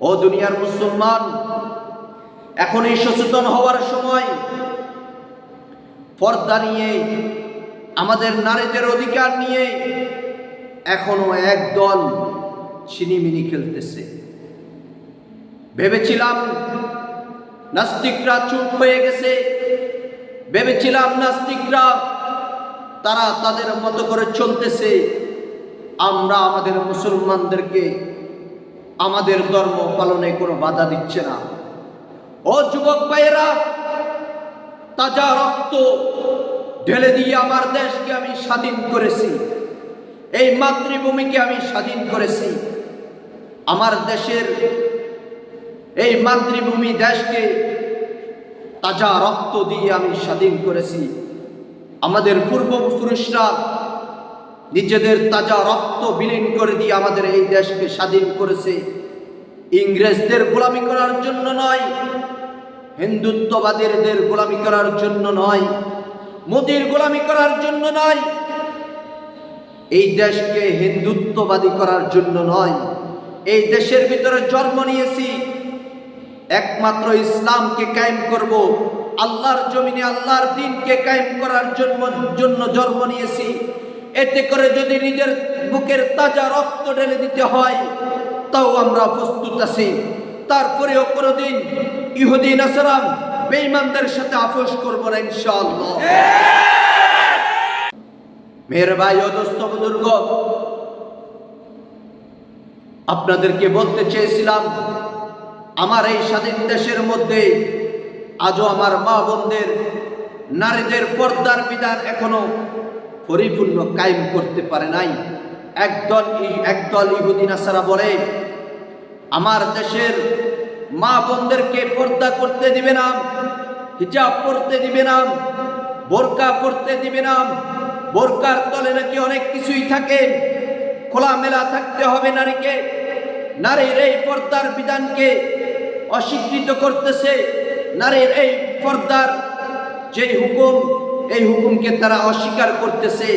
ও দুনিয়ার মুসলমান, এখনই সচেতন হওয়ার সময়। পর্দা নিয়ে, আমাদের নারীদের অধিকার নিয়ে এখনো একদল ছিনিমিনি খেলতেছে। ভেবেছিলাম নাস্তিকরা চুপ হয়ে গেছে, ভেবেছিলাম নাস্তিকরা তারা তাদের মতো করে চলতেছে, আমরা আমাদের মুসলমানদেরকে আমাদের ধর্ম পালনে কোনো বাধা দিচ্ছে না। ও যুবক ভাইয়েরা, তাজা রক্ত ঢেলে দিয়ে আমার দেশকে আমি স্বাধীন করেছি, এই মাতৃভূমিকে আমি স্বাধীন করেছি। আমার দেশের এই মাতৃভূমি দেশকে তাজা রক্ত দিয়ে আমি স্বাধীন করেছি। আমাদের পূর্বপুরুষরা নিজেদের তাজা রক্ত বিলীন করে দিয়ে আমাদের এই দেশকে স্বাধীন করেছে। ইংরেজদের গোলামি করার জন্য নয়, হিন্দুত্ববাদীদের গোলামি করার জন্য নয়, মোদির গোলামি করার জন্য নয়, এই দেশকে হিন্দুত্ববাদী করার জন্য নয়। এই দেশের ভিতরে জন্ম নিয়েছি একমাত্র ইসলামকে কায়েম করব, আল্লাহর জমিনে আল্লাহর দ্বীনকে কায়েম করার জন্য জন্ম নিয়েছি। এতে করে যদি নিজের বুকের তাজা রক্ত ঢেলে দিতে হয় তাও আমরা প্রস্তুত আছি। তারপরেও কোনোদিন ইহুদি নাসারা বেঈমানদের সাথে আপোষ করব না ইনশাআল্লাহ। মেয়ের ভাই ও দোস্ত বুজুর্গ, আপনাদেরকে বলতে চেয়েছিলাম, আমার এই স্বাধীন দেশের মধ্যে আজও আমার মা বোনদের, নারীদের পর্দার বিধান এখনো পরিপূর্ণ কায়েম করতে পারে নাই। একদল ইহুদি নাসারা বলে আমার দেশের মা বোনদেরকে পর্দা করতে দিবে না, হিজাব পরতে দিবে না, বোরকা পরতে দিবে না, বোরকার তলে নাকি অনেক কিছুই থাকে, খোলামেলা থাকতে হবে নারীকে। নারীর এই পর্দার বিধানকে অস্বীকৃত করতেছে, নারীর এই পর্দার যে হুকুম, এই হুকুমকে তারা অস্বীকার করতেছে।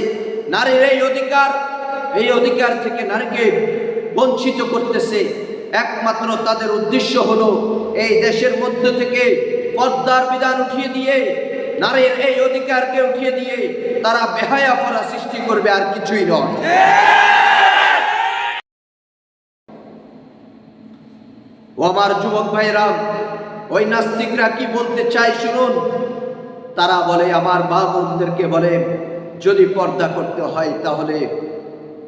নারীর এই অধিকার থেকে নারীকে বঞ্চিত করতেছে। একমাত্র তাদের উদ্দেশ্য হলো এই দেশের মধ্যে থেকে পর্দার বিধান উঠিয়ে দিয়ে, নারীর এই অধিকারকে উঠিয়ে দিয়ে তারা বেহায়াপনা সৃষ্টি করবে, আর কিছুই নয়। ও আমার যুবক ভাইরা, ওই নাস্তিকরা কি বলতে চায় শুনুন। তারা বলে, আমার মা বোনদেরকে বলে, যদি পর্দা করতে হয় তাহলে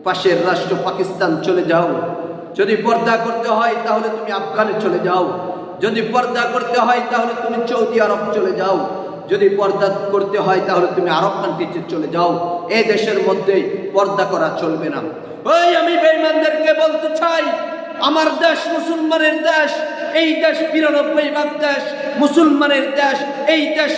পাশের রাষ্ট্র পাকিস্তান চলে যাও, যদি পর্দা করতে হয় তাহলে তুমি আফগানে চলে যাও, যদি পর্দা করতে হয় তাহলে তুমি সৌদি আরব চলে যাও, যদি পর্দা করতে হয় তাহলে তুমি আরব কান্ট্রিতে চলে যাও, এই দেশের মধ্যে পর্দা করা চলবে না। ওই আমি বেঈমানদেরকে বলতে চাই, আমার দেশ মুসলমানের দেশ, এই দেশ ৯২% দেশ মুসলমানের দেশ, এই দেশ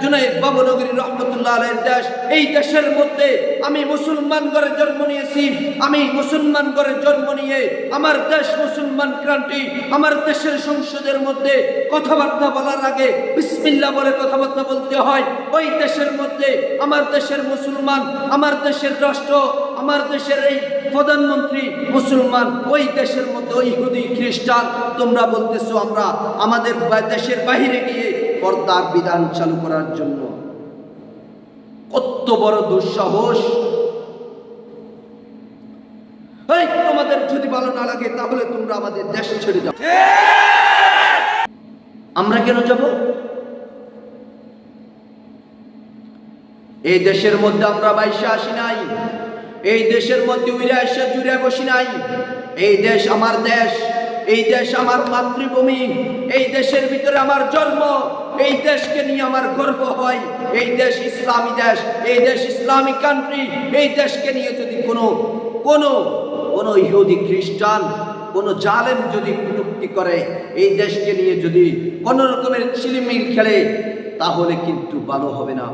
জুনায়েদ বাবুনগরী রহমতুল্লাহ আলাইহির দেশ। এই দেশের মধ্যে আমি মুসলমান ঘরে জন্ম নিয়েছি। আমি মুসলমান ঘরে জন্ম নিয়ে আমার দেশ মুসলমান কান্ট্রি, আমার দেশের সংসদের মধ্যে কথাবার্তা বলার আগে বিসমিল্লাহ বলে কথাবার্তা বলতে হয়। ওই দেশের মধ্যে আমার দেশের মুসলমান, আমার দেশের রাষ্ট্র, আমার দেশের এই প্রধানমন্ত্রী মুসলমান। ওই দেশের মধ্যে ওই ইহুদি খ্রিস্টান। তোমরা বলতেছো আমরা আমাদের দেশের বাহিরে গিয়ে পর্দার বিধান চালু করার জন্য। কত বড় দুঃসাহস! এই তোমাদের যদি ভালো না লাগে তাহলে তোমরা আমাদের দেশ ছেড়ে যাও। আমরা কেন যাব? এই দেশের মধ্যে আমরা বাইশে আসি নাই, এই দেশের মধ্যে উইরা এসে জুড়ে বসি নাই। এই দেশ আমার দেশ, এই দেশ আমার মাতৃভূমি, এই দেশের ভিতরে আমার জন্ম, এই দেশকে নিয়ে আমার গর্ব হয়। এই দেশ ইসলামী দেশ, এই দেশ ইসলামিক কান্ট্রি। এই দেশকে নিয়ে যদি কোনো ইহুদি খ্রিস্টান, কোনো জালেম যদি কটূক্তি করে, এই দেশকে নিয়ে যদি কোনো রকমের চিলিমিল খেলে, তাহলে কিন্তু ভালো হবে না,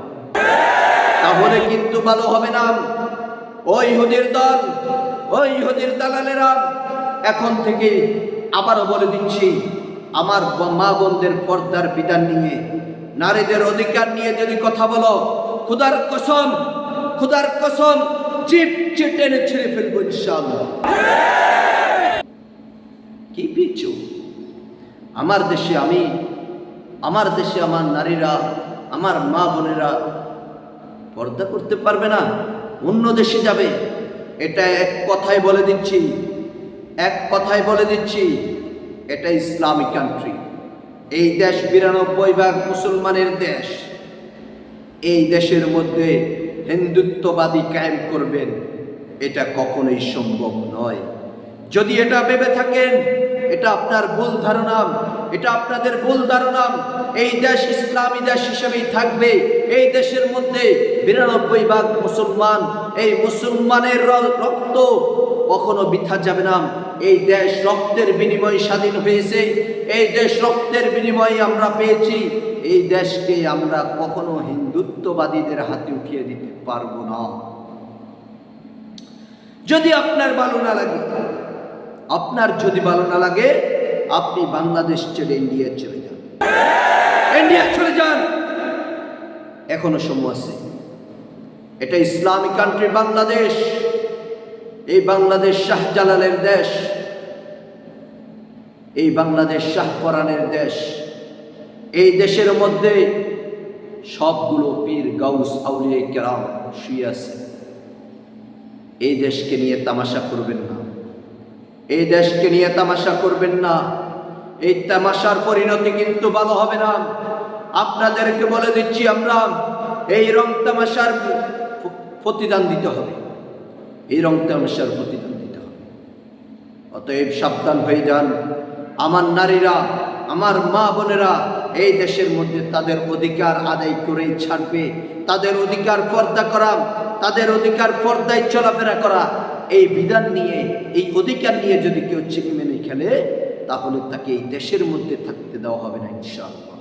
তাহলে কিন্তু ভালো হবে না। ওই ইহুদির দল, ওই ইহুদির দালালেরা এখন থেকে আবারও বলে দিচ্ছি, আমার মা বোনদের পর্দার বিধান নিয়ে, নারীদের অধিকার নিয়ে যদি কথা বলো, খুদার কসম জিভ চেটে ছেড়ে ফেলবো ইনশাআল্লাহ। কি পেয়েছো? আমার দেশে আমার দেশে আমার নারীরা, আমার মা বোনেরা পর্দা করতে পারবে না, অন্য দেশে যাবে। এটা এক কথায় বলে দিচ্ছি, এটা ইসলামিক কান্ট্রি। এই দেশ 92% মুসলমানের দেশ। এই দেশের মধ্যে হিন্দুত্ববাদী কায়েম করবেন, এটা কখনোই সম্ভব নয়। যদি এটা ভেবে থাকেন, এটা আপনার ভুল ধারণা, এটা আপনাদের ভুল ধারণা। এই দেশ ইসলামী দেশ হিসেবেই থাকবে। এই দেশের মধ্যে 92% মুসলমান। এই মুসলমানের রক্ত কখনো বৃথা যাবে না। এই দেশ রক্তের বিনিময়ে স্বাধীন হয়েছে, এই দেশ রক্তের বিনিময়ে আমরা পেয়েছি। এই দেশকে আমরা কখনো হিন্দুত্ববাদীদের হাতে উঠিয়ে দিতে পারবো না। যদি আপনার ভালো না লাগে, আপনি বাংলাদেশ ছেড়ে ইন্ডিয়া চলে যান, এখনো সময় আছে। এটা ইসলামিক কান্ট্রি বাংলাদেশ। এই বাংলাদেশ শাহজালালের দেশ, এই বাংলাদেশ শাহপরানের দেশ। এই দেশের মধ্যে সবগুলো পীর গাউস আউলিয়া কেরাম শুয়ে আছে। এই দেশকে নিয়ে তামাশা করবেন না, এই দেশকে নিয়ে তামাশা করবেন না। এই তামাশার পরিণতি কিন্তু ভালো হবে না। আপনাদেরকে বলে দিচ্ছি, আমরা এই রং তামাশার প্রতিদান দিতে হবে, এই রং তামাশার প্রতিদান দিতে হবে। অতএব সাবধান হয়ে যান। আমার নারীরা, আমার মা বোনেরা এই দেশের মধ্যে তাদের অধিকার আদায় করেই ছাড়বে। তাদের অধিকার পর্দা করা, তাদের অধিকার পর্দায় চলাফেরা করা, এই বিধান নিয়ে, এই অধিকার নিয়ে যদি কেউ চিনি মেনে খেলে, তাহলে তাকে এই দেশের মধ্যে থাকতে দেওয়া হবে না ইনশাআল্লাহ।